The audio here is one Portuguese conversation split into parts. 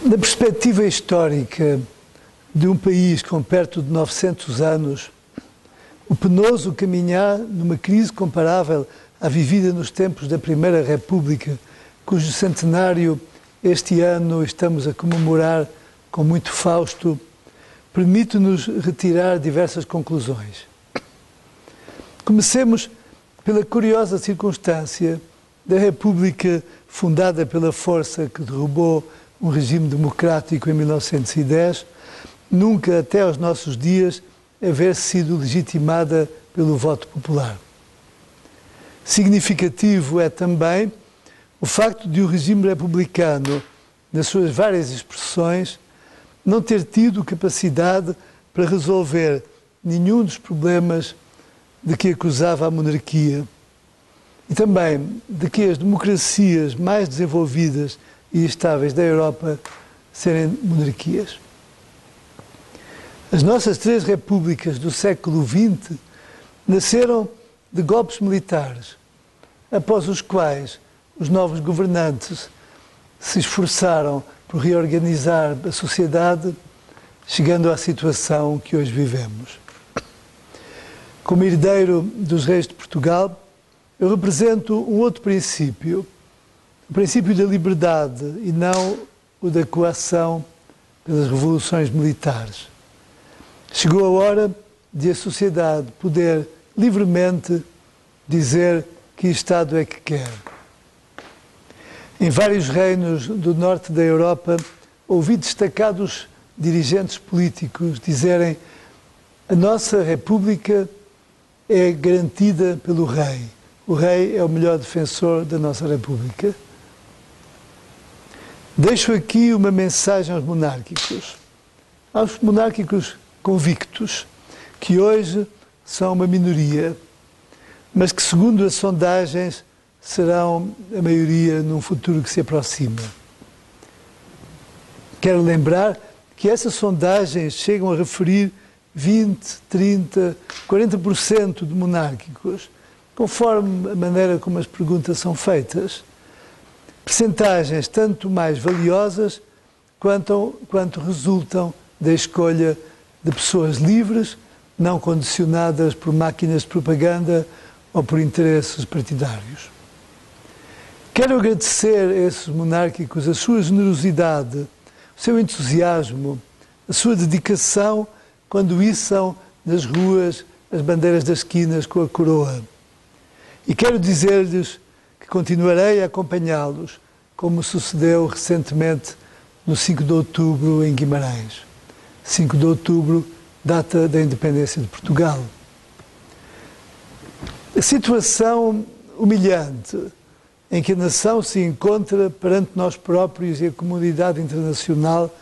Na perspectiva histórica de um país com perto de 900 anos, o penoso caminhar numa crise comparável à vivida nos tempos da Primeira República, cujo centenário este ano estamos a comemorar com muito fausto, permite-nos retirar diversas conclusões. Comecemos pela curiosa circunstância da República fundada pela força que derrubou um regime democrático em 1910, nunca até aos nossos dias haver sido legitimada pelo voto popular. Significativo é também o facto de o regime republicano, nas suas várias expressões, não ter tido capacidade para resolver nenhum dos problemas de que acusava a monarquia e também de que as democracias mais desenvolvidas e estáveis da Europa serem monarquias. As nossas três repúblicas do século XX nasceram de golpes militares, após os quais os novos governantes se esforçaram por reorganizar a sociedade, chegando à situação que hoje vivemos. Como herdeiro dos reis de Portugal, eu represento um outro princípio, o princípio da liberdade e não o da coação pelas revoluções militares. Chegou a hora de a sociedade poder livremente dizer que Estado é que quer. Em vários reinos do norte da Europa, ouvi destacados dirigentes políticos dizerem: a nossa República é garantida pelo rei. O rei é o melhor defensor da nossa República. Deixo aqui uma mensagem aos monárquicos convictos, que hoje são uma minoria, mas que, segundo as sondagens, serão a maioria num futuro que se aproxima. Quero lembrar que essas sondagens chegam a referir 20, 30, 40% de monárquicos, conforme a maneira como as perguntas são feitas. Percentagens tanto mais valiosas quanto resultam da escolha de pessoas livres, não condicionadas por máquinas de propaganda ou por interesses partidários. Quero agradecer a esses monárquicos a sua generosidade, o seu entusiasmo, a sua dedicação quando içam nas ruas as bandeiras das esquinas com a coroa. E quero dizer-lhes que continuarei a acompanhá-los, como sucedeu recentemente no 5 de outubro em Guimarães. 5 de outubro, data da independência de Portugal. A situação humilhante em que a nação se encontra perante nós próprios e a comunidade internacional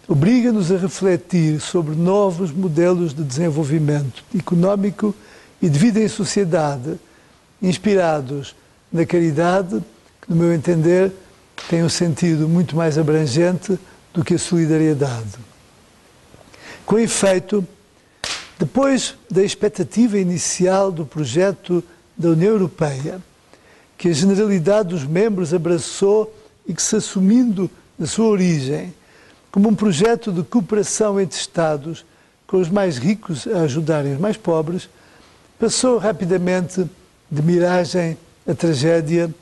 obriga-nos a refletir sobre novos modelos de desenvolvimento económico e de vida em sociedade, inspirados na caridade, que, no meu entender, tem um sentido muito mais abrangente do que a solidariedade. Com efeito, depois da expectativa inicial do projeto da União Europeia, que a generalidade dos membros abraçou e que, se assumindo na sua origem como um projeto de cooperação entre Estados, com os mais ricos a ajudarem os mais pobres, passou rapidamente de miragem a tragédia,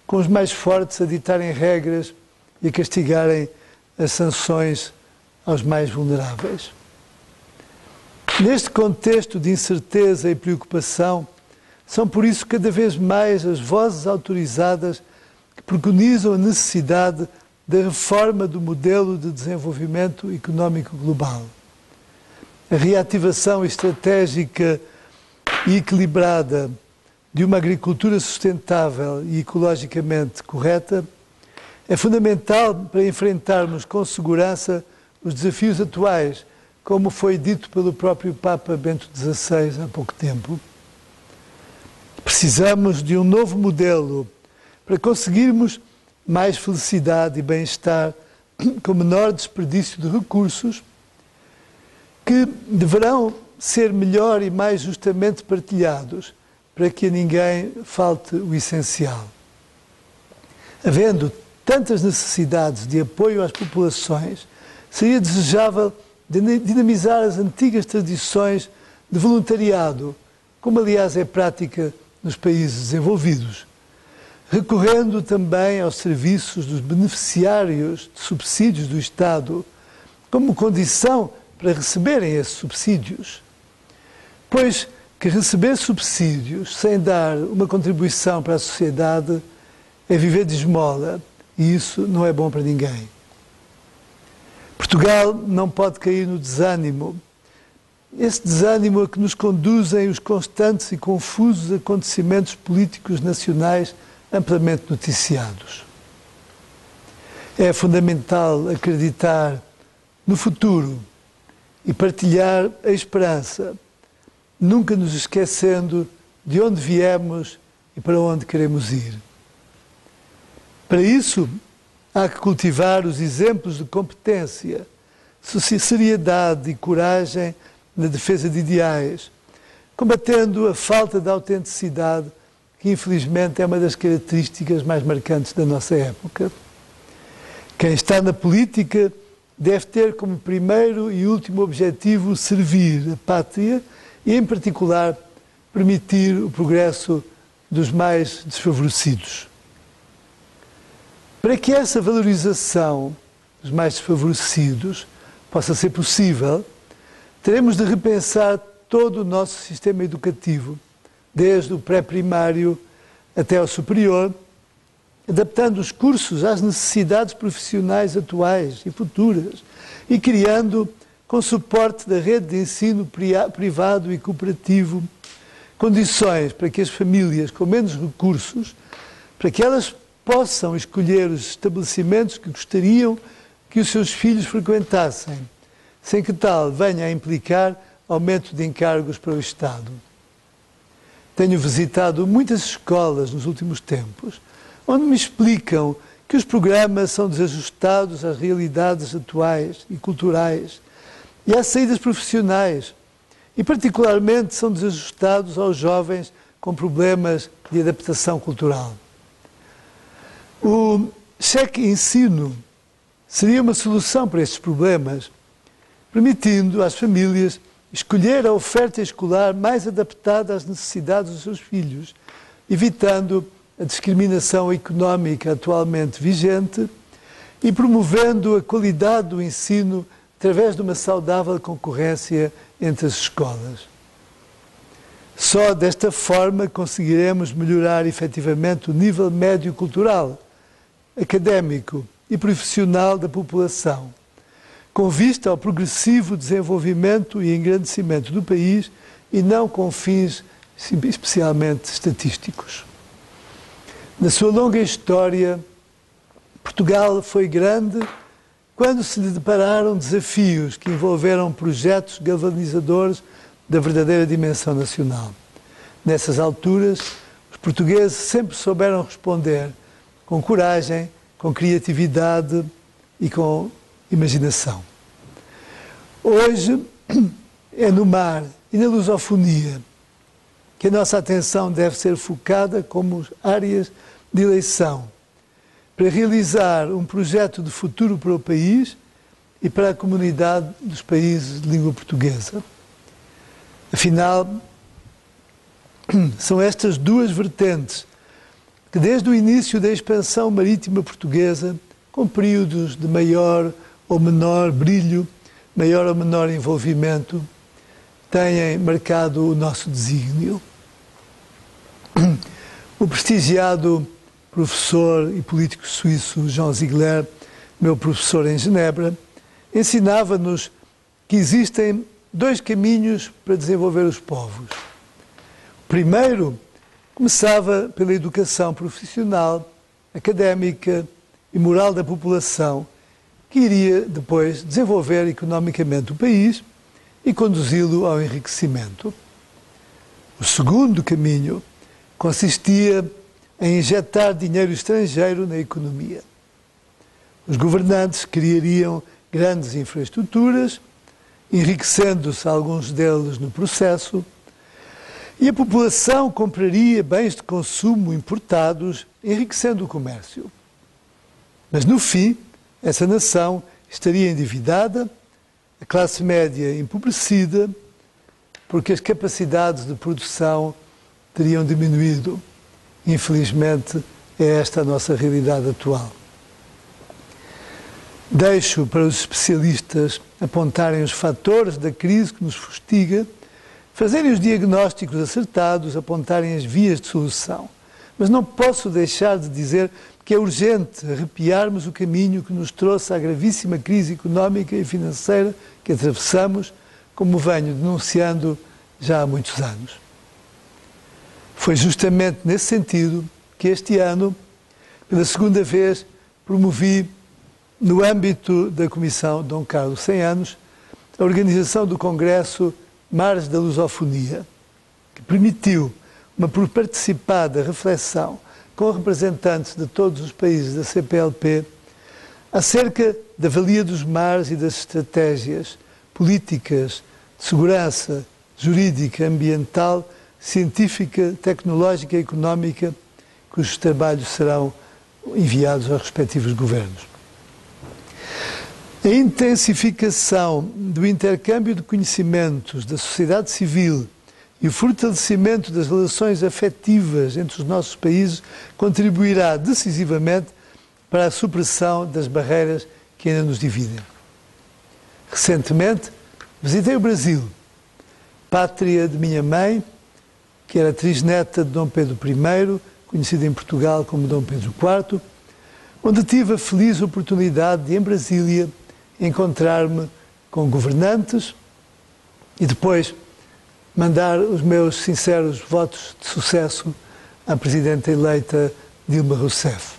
com os mais fortes a ditarem regras e a castigarem as sanções aos mais vulneráveis. Neste contexto de incerteza e preocupação, são por isso cada vez mais as vozes autorizadas que preconizam a necessidade da reforma do modelo de desenvolvimento económico global. A reativação estratégica e equilibrada de uma agricultura sustentável e ecologicamente correta é fundamental para enfrentarmos com segurança os desafios atuais, como foi dito pelo próprio Papa Bento XVI há pouco tempo. Precisamos de um novo modelo para conseguirmos mais felicidade e bem-estar com menor desperdício de recursos, que deverão ser melhor e mais justamente partilhados para que a ninguém falte o essencial. Havendo tantas necessidades de apoio às populações, seria desejável dinamizar as antigas tradições de voluntariado, como aliás é prática nos países desenvolvidos, recorrendo também aos serviços dos beneficiários de subsídios do Estado como condição para receberem esses subsídios. Pois que receber subsídios sem dar uma contribuição para a sociedade é viver de esmola e isso não é bom para ninguém. Portugal não pode cair no desânimo. Esse desânimo a que nos conduzem os constantes e confusos acontecimentos políticos nacionais amplamente noticiados. É fundamental acreditar no futuro e partilhar a esperança, nunca nos esquecendo de onde viemos e para onde queremos ir. Para isso, há que cultivar os exemplos de competência, seriedade e coragem na defesa de ideais, combatendo a falta de autenticidade, que infelizmente é uma das características mais marcantes da nossa época. Quem está na política deve ter como primeiro e último objetivo servir a pátria e, em particular, permitir o progresso dos mais desfavorecidos. Para que essa valorização dos mais desfavorecidos possa ser possível, teremos de repensar todo o nosso sistema educativo, desde o pré-primário até ao superior, adaptando os cursos às necessidades profissionais atuais e futuras e criando, com suporte da rede de ensino privado e cooperativo, condições para que as famílias com menos recursos, para que elas possam escolher os estabelecimentos que gostariam que os seus filhos frequentassem, sem que tal venha a implicar aumento de encargos para o Estado. Tenho visitado muitas escolas nos últimos tempos, onde me explicam que os programas são desajustados às realidades atuais e culturais e às saídas profissionais, e particularmente são desajustados aos jovens com problemas de adaptação cultural. O cheque ensino seria uma solução para estes problemas, permitindo às famílias escolher a oferta escolar mais adaptada às necessidades dos seus filhos, evitando a discriminação económica atualmente vigente e promovendo a qualidade do ensino através de uma saudável concorrência entre as escolas. Só desta forma conseguiremos melhorar efetivamente o nível médio cultural, académico e profissional da população, com vista ao progressivo desenvolvimento e engrandecimento do país e não com fins especialmente estatísticos. Na sua longa história, Portugal foi grande quando se lhe depararam desafios que envolveram projetos galvanizadores da verdadeira dimensão nacional. Nessas alturas, os portugueses sempre souberam responder com coragem, com criatividade e com imaginação. Hoje é no mar e na lusofonia que a nossa atenção deve ser focada como áreas de eleição para realizar um projeto de futuro para o país e para a comunidade dos países de língua portuguesa. Afinal, são estas duas vertentes que desde o início da expansão marítima portuguesa, com períodos de maior ou menor brilho, maior ou menor envolvimento, têm marcado o nosso desígnio. O prestigiado professor e político suíço Jean Ziegler, meu professor em Genebra, ensinava-nos que existem dois caminhos para desenvolver os povos. O primeiro começava pela educação profissional, académica e moral da população, que iria depois desenvolver economicamente o país e conduzi-lo ao enriquecimento. O segundo caminho consistia em injetar dinheiro estrangeiro na economia. Os governantes criariam grandes infraestruturas, enriquecendo-se alguns deles no processo, e a população compraria bens de consumo importados, enriquecendo o comércio. Mas, no fim, essa nação estaria endividada, a classe média empobrecida, porque as capacidades de produção teriam diminuído. Infelizmente, é esta a nossa realidade atual. Deixo para os especialistas apontarem os fatores da crise que nos fustiga, fazerem os diagnósticos acertados, apontarem as vias de solução. Mas não posso deixar de dizer que é urgente arrepiarmos o caminho que nos trouxe à gravíssima crise económica e financeira que atravessamos, como venho denunciando já há muitos anos. Foi justamente nesse sentido que este ano, pela segunda vez, promovi, no âmbito da Comissão Dom Carlos 100 anos, a organização do Congresso Mares da Lusofonia, que permitiu uma participada reflexão com representantes de todos os países da CPLP acerca da valia dos mares e das estratégias políticas, de segurança, jurídica, ambiental, científica, tecnológica e económica, cujos trabalhos serão enviados aos respectivos governos. A intensificação do intercâmbio de conhecimentos da sociedade civil e o fortalecimento das relações afetivas entre os nossos países contribuirá decisivamente para a supressão das barreiras que ainda nos dividem. Recentemente, visitei o Brasil, pátria de minha mãe, que era trisneta de Dom Pedro I, conhecido em Portugal como Dom Pedro IV, onde tive a feliz oportunidade de, em Brasília, encontrar-me com governantes e depois mandar os meus sinceros votos de sucesso à presidenta eleita Dilma Rousseff.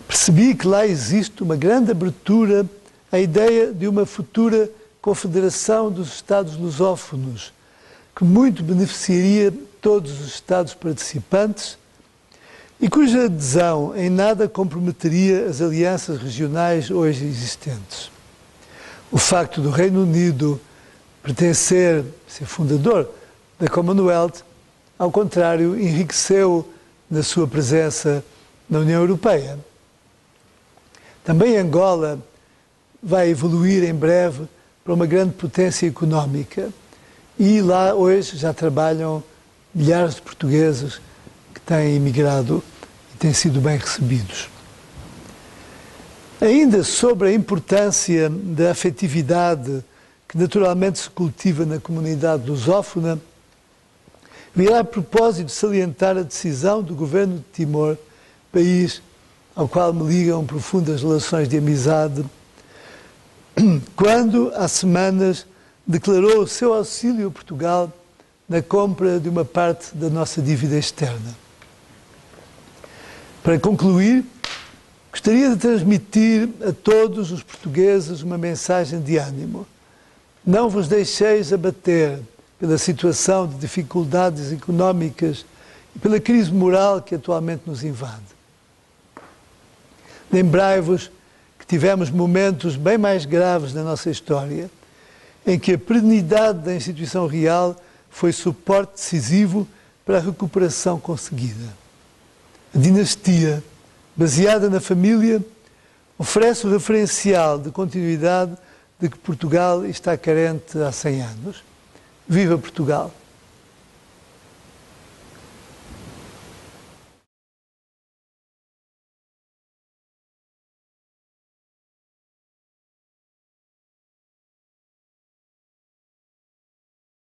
Percebi que lá existe uma grande abertura à ideia de uma futura confederação dos Estados lusófonos, que muito beneficiaria todos os Estados participantes e cuja adesão em nada comprometeria as alianças regionais hoje existentes. O facto do Reino Unido ser fundador da Commonwealth, ao contrário, enriqueceu na sua presença na União Europeia. Também Angola vai evoluir em breve para uma grande potência económica e lá hoje já trabalham milhares de portugueses que têm emigrado e têm sido bem recebidos. Ainda sobre a importância da afetividade que naturalmente se cultiva na comunidade lusófona, virá a propósito de salientar a decisão do governo de Timor, país ao qual me ligam profundas relações de amizade, quando, há semanas, declarou o seu auxílio a Portugal na compra de uma parte da nossa dívida externa. Para concluir, gostaria de transmitir a todos os portugueses uma mensagem de ânimo. Não vos deixeis abater pela situação de dificuldades económicas e pela crise moral que atualmente nos invade. Lembrai-vos que tivemos momentos bem mais graves na nossa história, em que a perenidade da instituição real foi suporte decisivo para a recuperação conseguida. A dinastia, baseada na família, oferece o referencial de continuidade de que Portugal está carente há 100 anos. Viva Portugal!